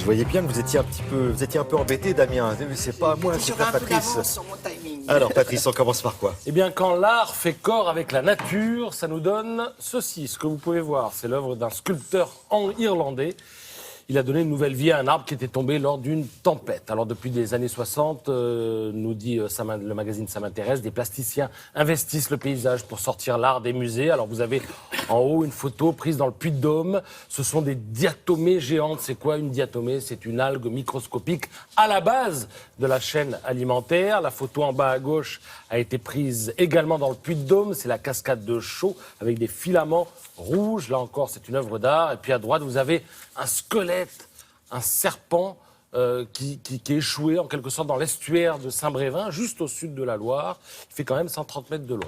Je voyais bien que vous étiez un peu embêté, Damien. C'est pas à moi, c'est à Patrice. Sur mon timing. Alors, Patrice, on commence par quoi? Eh bien, quand l'art fait corps avec la nature, ça nous donne ceci, ce que vous pouvez voir. C'est l'œuvre d'un sculpteur irlandais. Il a donné une nouvelle vie à un arbre qui était tombé lors d'une tempête. Alors, depuis les années 60, nous dit le magazine Ça m'intéresse, des plasticiens investissent le paysage pour sortir l'art des musées. Alors, vous avez en haut une photo prise dans le Puy-de-Dôme. Ce sont des diatomées géantes. C'est quoi une diatomée? C'est une algue microscopique à la base de la chaîne alimentaire. La photo en bas à gauche a été prise également dans le Puy-de-Dôme. C'est la cascade de Chaux avec des filaments rouges. Là encore, c'est une œuvre d'art. Et puis à droite, vous avez un squelette, un serpent qui est échoué en quelque sorte dans l'estuaire de Saint-Brévin, juste au sud de la Loire. Il fait quand même 130 mètres de long.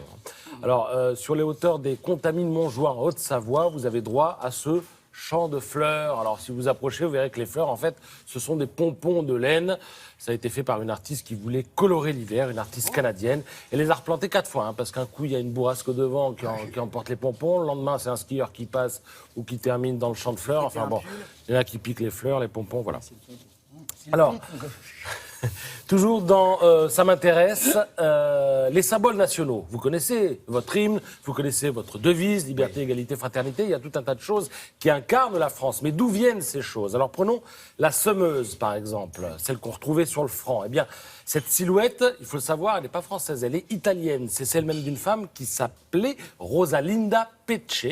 Alors, sur les hauteurs des Contamines Montjoie en Haute-Savoie, vous avez droit à ce champ de fleurs. Alors, si vous approchez, vous verrez que les fleurs, en fait, ce sont des pompons de laine. Ça a été fait par une artiste qui voulait colorer l'hiver, une artiste canadienne. Elle les a replantés 4 fois, parce qu'un coup, il y a une bourrasque de vent qui emporte les pompons. Le lendemain, c'est un skieur qui passe ou qui termine dans le champ de fleurs. Enfin bon, il y en a qui piquent les fleurs, les pompons, voilà. Alors, toujours dans Ça m'intéresse, les symboles nationaux. Vous connaissez votre hymne, vous connaissez votre devise, liberté, égalité, fraternité. Il y a tout un tas de choses qui incarnent la France. Mais d'où viennent ces choses? Alors prenons la semeuse, par exemple, celle qu'on retrouvait sur le franc. Eh bien, cette silhouette, il faut le savoir, elle n'est pas française, elle est italienne. C'est celle même d'une femme qui s'appelait Rosalinda Pecce.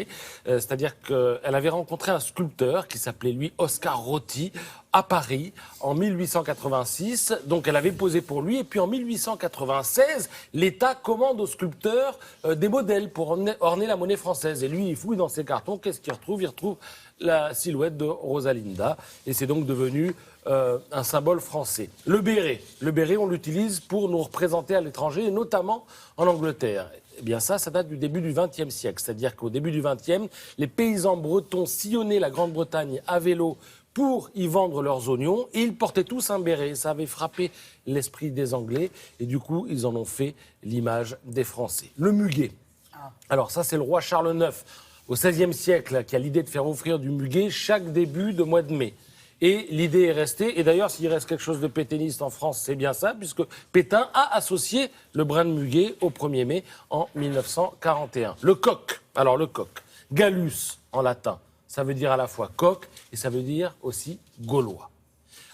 C'est-à-dire qu'elle avait rencontré un sculpteur qui s'appelait, lui, Oscar Rotti, à Paris, en 1886. Donc, elle avait posé pour lui. Et puis, en 1896, l'État commande au sculpteur des modèles pour orner la monnaie française. Et lui, il fouille dans ses cartons. Qu'est-ce qu'il retrouve? Il retrouve la silhouette de Rosalinda. Et c'est donc devenu un symbole français. Le béret, on l'utilise pour nous représenter à l'étranger, et notamment en Angleterre. Eh bien ça date du début du XXe siècle. C'est-à-dire qu'au début du XXe, les paysans bretons sillonnaient la Grande-Bretagne à vélo pour y vendre leurs oignons, et ils portaient tous un béret. Ça avait frappé l'esprit des Anglais, et du coup, ils en ont fait l'image des Français. Le muguet. Alors ça, c'est le roi Charles IX, au XVIe siècle, qui a l'idée de faire offrir du muguet chaque début de mois de mai. Et l'idée est restée, et d'ailleurs, s'il reste quelque chose de pétainiste en France, c'est bien ça, puisque Pétain a associé le brin de muguet au 1er mai en 1941. Le coq, alors le coq, Gallus en latin, ça veut dire à la fois coq, et ça veut dire aussi gaulois.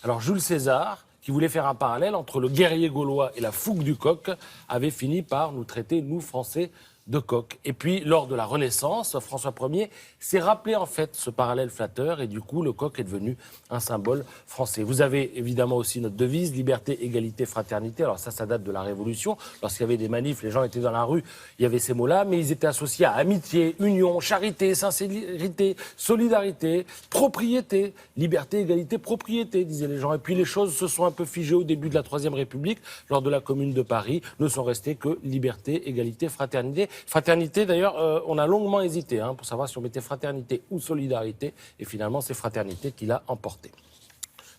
Alors Jules César, qui voulait faire un parallèle entre le guerrier gaulois et la fougue du coq, avait fini par nous traiter, nous Français, de coq. Et puis, lors de la Renaissance, François Ier s'est rappelé en fait ce parallèle flatteur, et du coup, le coq est devenu un symbole français. Vous avez évidemment aussi notre devise, liberté, égalité, fraternité. Alors ça date de la Révolution. Lorsqu'il y avait des manifs, les gens étaient dans la rue, il y avait ces mots-là, mais ils étaient associés à amitié, union, charité, sincérité, solidarité, propriété, liberté, égalité, propriété, disaient les gens. Et puis les choses se sont un peu figées au début de la Troisième République, lors de la Commune de Paris, ne sont restées que liberté, égalité, fraternité. Fraternité, d'ailleurs, on a longuement hésité pour savoir si on mettait fraternité ou solidarité, et finalement, c'est fraternité qui l'a emporté.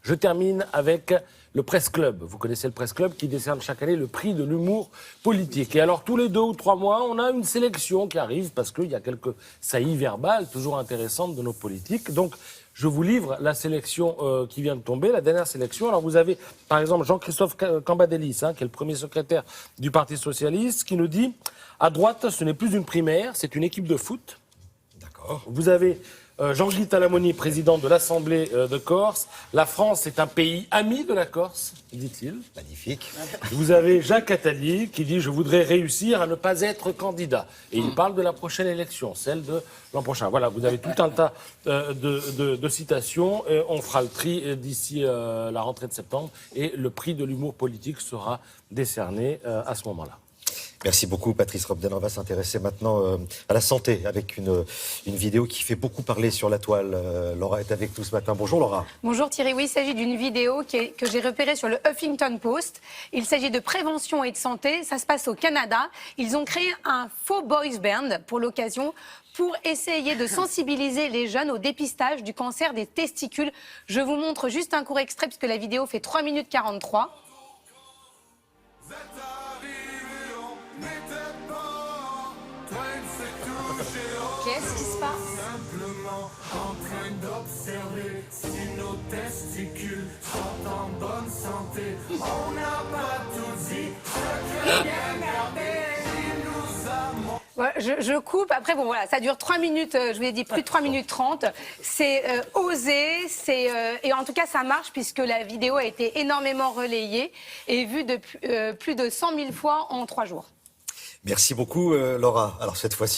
Je termine avec le Presse Club. Vous connaissez le Presse Club qui décerne chaque année le prix de l'humour politique. Et alors, tous les 2 ou 3 mois, on a une sélection qui arrive parce qu'il y a quelques saillies verbales toujours intéressantes de nos politiques. Donc, je vous livre la sélection qui vient de tomber, la dernière sélection. Alors, vous avez, par exemple, Jean-Christophe Cambadélis, qui est le premier secrétaire du Parti socialiste, qui nous dit « À droite, ce n'est plus une primaire, c'est une équipe de foot. » D'accord. Vous avez Jean-Guy Talamoni, président de l'Assemblée de Corse. « La France est un pays ami de la Corse, dit-il. » Magnifique. Vous avez Jacques Attali qui dit « Je voudrais réussir à ne pas être candidat ». Et il parle de la prochaine élection, celle de l'an prochain. Voilà, vous avez tout un tas de citations. On fera le tri d'ici la rentrée de septembre. Et le prix de l'humour politique sera décerné à ce moment-là. Merci beaucoup, Patrice Robden. On va s'intéresser maintenant à la santé avec une vidéo qui fait beaucoup parler sur la toile. Laura est avec nous ce matin. Bonjour, Laura. Bonjour Thierry. Oui, il s'agit d'une vidéo que j'ai repérée sur le Huffington Post. Il s'agit de prévention et de santé. Ça se passe au Canada. Ils ont créé un faux boys band pour l'occasion, pour essayer de sensibiliser les jeunes au dépistage du cancer des testicules. Je vous montre juste un court extrait puisque la vidéo fait 3 minutes 43. Qu'est-ce qui se passe? Simplement en train d'observer si nos testicules Ouais, je coupe. Après, bon, voilà, ça dure 3 minutes, je vous ai dit plus de 3 minutes 30. C'est osé, et en tout cas, ça marche puisque la vidéo a été énormément relayée et vue de plus de 100 000 fois en 3 jours. Merci beaucoup, Laura. Alors, cette fois-ci,